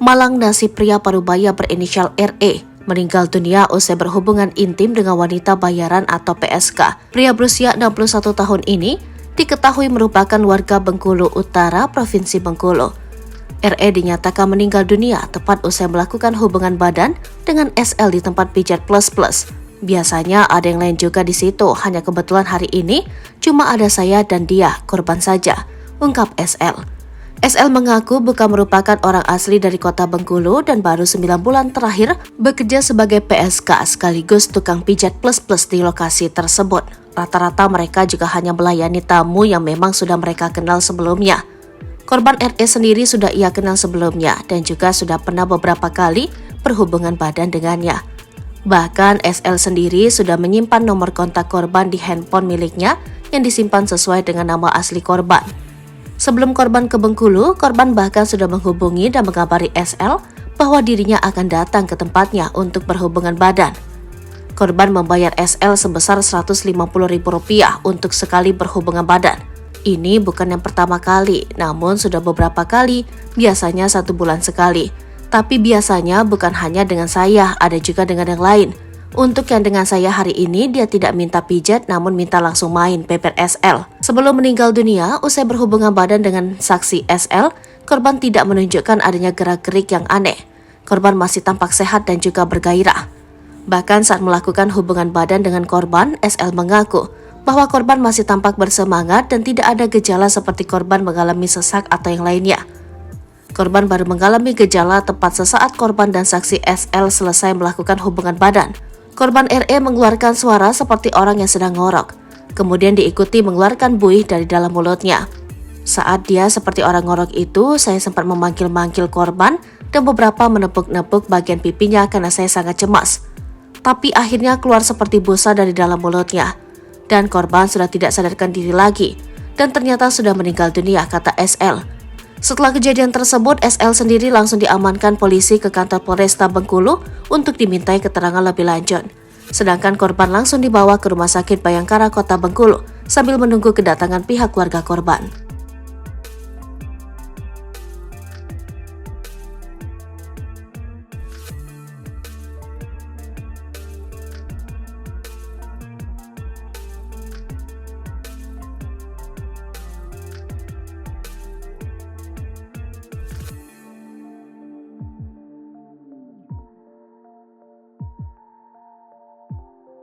Malang, nasib pria Parubaya berinisial RE meninggal dunia usai berhubungan intim dengan wanita bayaran atau PSK. Pria berusia 61 tahun ini diketahui merupakan warga Bengkulu Utara, Provinsi Bengkulu. RE dinyatakan meninggal dunia tepat usai melakukan hubungan badan dengan SL di tempat pijat Plus Plus. Biasanya ada yang lain juga di situ, hanya kebetulan hari ini cuma ada saya dan dia, korban saja, ungkap SL. SL mengaku bukan merupakan orang asli dari kota Bengkulu dan baru 9 bulan terakhir bekerja sebagai PSK sekaligus tukang pijat Plus Plus di lokasi tersebut. Rata-rata mereka juga hanya melayani tamu yang memang sudah mereka kenal sebelumnya. Korban RE sendiri sudah ia kenal sebelumnya dan juga sudah pernah beberapa kali berhubungan badan dengannya. Bahkan SL sendiri sudah menyimpan nomor kontak korban di handphone miliknya yang disimpan sesuai dengan nama asli korban. Sebelum korban ke Bengkulu, korban bahkan sudah menghubungi dan mengabari SL bahwa dirinya akan datang ke tempatnya untuk berhubungan badan. Korban membayar SL sebesar Rp150.000 untuk sekali berhubungan badan. Ini bukan yang pertama kali, namun sudah beberapa kali, biasanya 1 bulan sekali. Tapi biasanya bukan hanya dengan saya, ada juga dengan yang lain. Untuk yang dengan saya hari ini, dia tidak minta pijat namun minta langsung main, pepet SL. Sebelum meninggal dunia, usai berhubungan badan dengan saksi SL, korban tidak menunjukkan adanya gerak-gerik yang aneh. Korban masih tampak sehat dan juga bergairah. Bahkan saat melakukan hubungan badan dengan korban, SL mengaku bahwa korban masih tampak bersemangat dan tidak ada gejala seperti korban mengalami sesak atau yang lainnya. Korban baru mengalami gejala tepat sesaat korban dan saksi SL selesai melakukan hubungan badan. Korban RE mengeluarkan suara seperti orang yang sedang ngorok, kemudian diikuti mengeluarkan buih dari dalam mulutnya. Saat dia seperti orang ngorok itu, saya sempat memanggil-manggil korban dan beberapa menepuk-nepuk bagian pipinya karena saya sangat cemas. Tapi akhirnya keluar seperti busa dari dalam mulutnya, dan korban sudah tidak sadarkan diri lagi, dan ternyata sudah meninggal dunia, kata SL. Setelah kejadian tersebut, SL sendiri langsung diamankan polisi ke kantor Polresta Bengkulu untuk dimintai keterangan lebih lanjut. Sedangkan korban langsung dibawa ke Rumah Sakit Bayangkara Kota Bengkulu sambil menunggu kedatangan pihak keluarga korban.